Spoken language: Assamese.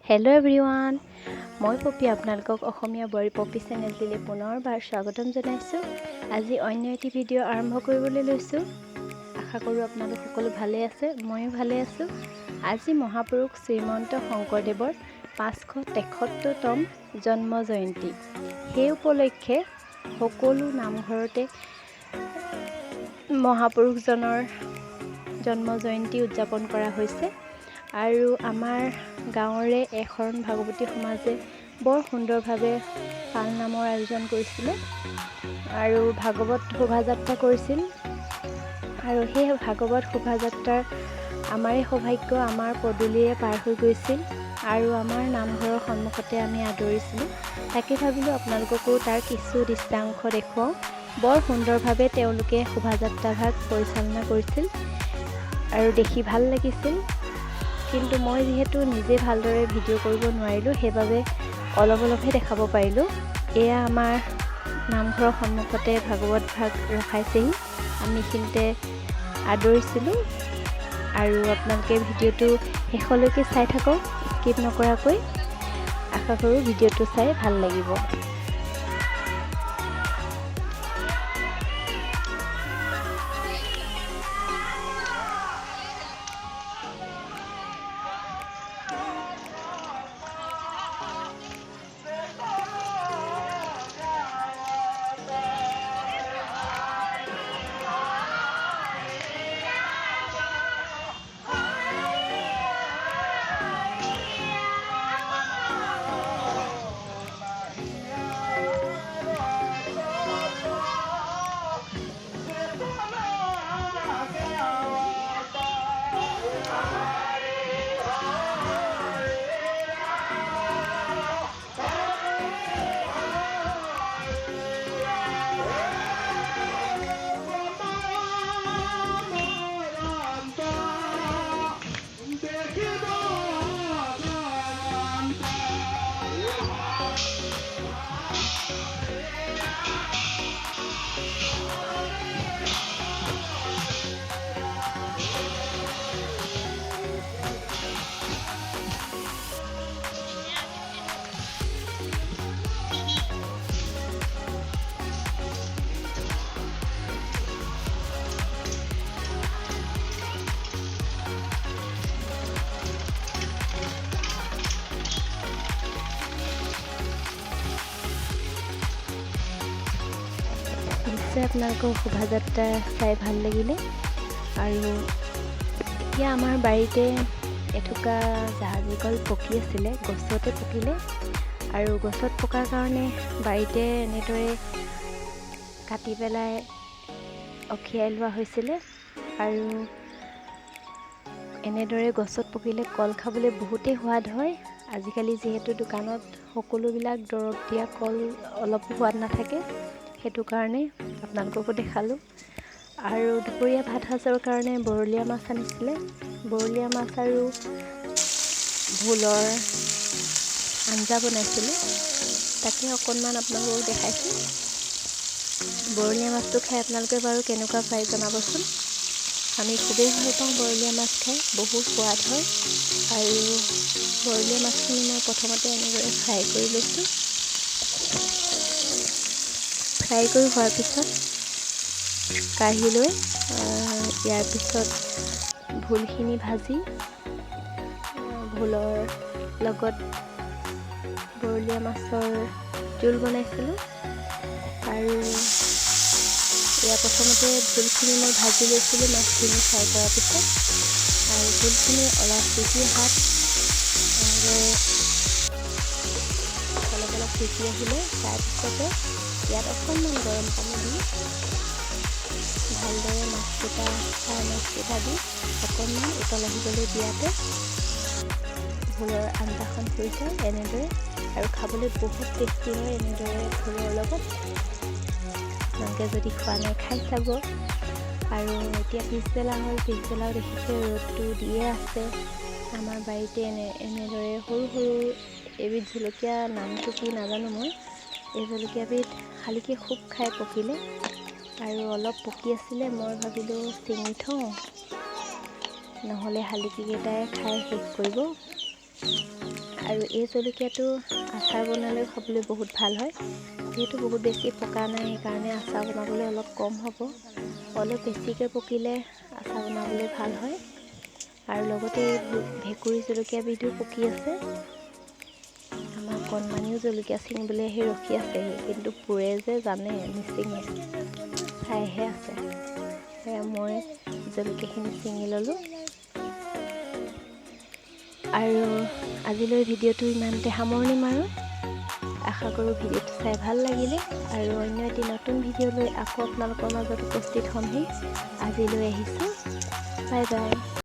হেল্ল' এভৰিৱান, মই পপি আপোনালোকক অসমীয়া বুari পপি চেনেলটিলৈ পুনৰবাৰ স্বাগতম জনাইছোঁ। আজি অন্য এটি ভিডিঅ' আৰম্ভ কৰিবলৈ লৈছোঁ। আশা কৰোঁ আপোনালোক সকলো ভালে আছে, ময়ো ভালে আছোঁ। আজি মহাপুৰুষ শ্ৰীমন্ত শংকৰদেৱৰ 573তম জন্ম জয়ন্তী। সেই উপলক্ষে সকলো নামঘৰতে মহাপুৰুষজনৰ জন্ম জয়ন্তী উদযাপন কৰা হৈছে। আৰু আমাৰ গাঁৱৰে এখন ভাগৱতী সমাজে বৰ সুন্দৰভাৱে পাল নামৰ আয়োজন কৰিছিলে আৰু ভাগৱত শোভাযাত্ৰা কৰিছিল। আৰু সেই ভাগৱত শোভাযাত্ৰাৰ আমাৰে সৌভাগ্য, আমাৰ পদূলিৰে পাৰ হৈ গৈছিল আৰু আমাৰ নামঘৰৰ সন্মুখতে আমি আদৰিছিলোঁ। তাকে ভাবিলোঁ আপোনালোককো তাৰ কিছু দৃশ্যাংশ দেখুৱাওঁ। বৰ সুন্দৰভাৱে তেওঁলোকে শোভাযাত্ৰাভাগ পৰিচালনা কৰিছিল আৰু দেখি ভাল লাগিছিল। কিন্তু মই যিহেতু নিজে ভালদৰে ভিডিঅ' কৰিব নোৱাৰিলোঁ, সেইবাবে অলপহে দেখাব পাৰিলোঁ। এয়া আমাৰ নামঘৰৰ সন্মুখতে ভাগৱত ভাগ ৰখাইছেহি, আমি এইখিনিতে আদৰিছিলোঁ। আৰু আপোনালোকে ভিডিঅ'টো শেষলৈকে চাই থাকক, স্কিপ নকৰাকৈ। আশা কৰোঁ ভিডিঅ'টো চাই ভাল লাগিব। নিশ্চয় আপোনালোকৰ শোভাযাত্ৰা চাই ভাল লাগিলে। আৰু এতিয়া আমাৰ বাৰীতে এথোকা জাহাজী কল পকি আছিলে, গছতে পকিলে। আৰু গছত পকাৰ কাৰণে বাৰীতে এনেদৰে কাটি পেলাই অখিয়াই লোৱা হৈছিলে। আৰু এনেদৰে গছত পকিলে কল খাবলৈ বহুতেই সোৱাদ হয়। আজিকালি যিহেতু দোকানত সকলোবিলাক দৰৱ দিয়া কল অলপো সোৱাদ নাথাকে, সেইটো কাৰণে আপোনালোককো দেখালোঁ। আৰু দুপৰীয়া ভাত সাজৰ কাৰণে বৰলীয়া মাছ আনিছিলে। বৰলীয়া মাছ আৰু ভোলৰ আঞ্জা বনাইছিলে, তাকে অকণমান আপোনালোকক দেখাইছোঁ। বৰলীয়া মাছটো খাই আপোনালোকে বাৰু কেনেকুৱা পায় জনাবচোন। আমি খুবেই ভাল পাওঁ বৰলীয়া মাছ খাই, বহুত সোৱাদ হয়। আৰু বৰলীয়া মাছখিনি মই প্ৰথমতে এনেদৰে ফ্ৰাই কৰি লৈছোঁ। ফ্ৰাই কৰি হোৱাৰ পিছত কাঢ়ি লৈ ইয়াৰ পিছত ভোলখিনি ভাজি ভোলৰ লগত বৰলীয়া মাছৰ জোল বনাইছিলোঁ। আৰু ইয়াৰ প্ৰথমতে ভোলখিনি মই ভাজি লৈছিলোঁ মাছখিনি ফ্ৰাই কৰাৰ পিছত। আৰু ভোলখিনি অলপ সিজি অহাত এনেদৰে অলপ সিজি আহিলে তাৰপিছতে ইয়াত অকণমান গৰম পানী দি ভালদৰে মাছকেইটা দি অকণমান উতল আহিবলৈ দিয়াতে ভোলৰ আঞ্জাখন হৈ যায় এনেদৰে। আৰু খাবলৈ বহুত টেষ্টি হয় এনেদৰে ভোলৰ লগত। আপোনালোকে যদি খোৱা নাই খাই চাব। আৰু এতিয়া পিছবেলা হ'ল, পিছবেলাও দেখিছে ৰ'দটো দিয়ে আছে। আমাৰ বাৰীতে এনেদৰে সৰু সৰু এবিধ জলকীয়া, নামটো কি নাজানো মই। এই জলকীয়াবিধ শালিকি খুব খাই পকিলে আৰু অলপ পকি আছিলে। মই ভাবিলোঁ চিঙি থওঁ, নহ'লে শালিকিকেইটাই খাই শেষ কৰিব। আৰু এই জলকীয়াটো আচাৰ বনালে খাবলৈ বহুত ভাল হয়। যিহেতু বহুত বেছি পকা নাই, সেইকাৰণে আচাৰ বনাবলৈ অলপ কম হ'ব। অলপ বেছিকৈ পকিলে আচাৰ বনাবলৈ ভাল হয়। আৰু লগতে এই ভেকুৰী জলকীয়াবিধো পকি আছে। আমাৰ কণমানিও জলকীয়া ছিঙিবলৈ আহি ৰখি আছেহি, কিন্তু পুৰে যে জানে নিছিঙে, চাইহে আছে। সেয়া মই জলকীয়াখিনি ছিঙি ল'লোঁ। আৰু আজিলৈ ভিডিঅ'টো ইমানতে সামৰণি মাৰোঁ। আশা কৰোঁ ভিডিঅ'টো চাই ভাল লাগিলে, আৰু অন্য এটি নতুন ভিডিঅ' লৈ আকৌ আপোনালোকৰ মাজত উপস্থিত হ'মহি। আজিলৈ আহিছোঁ, বাই বাই।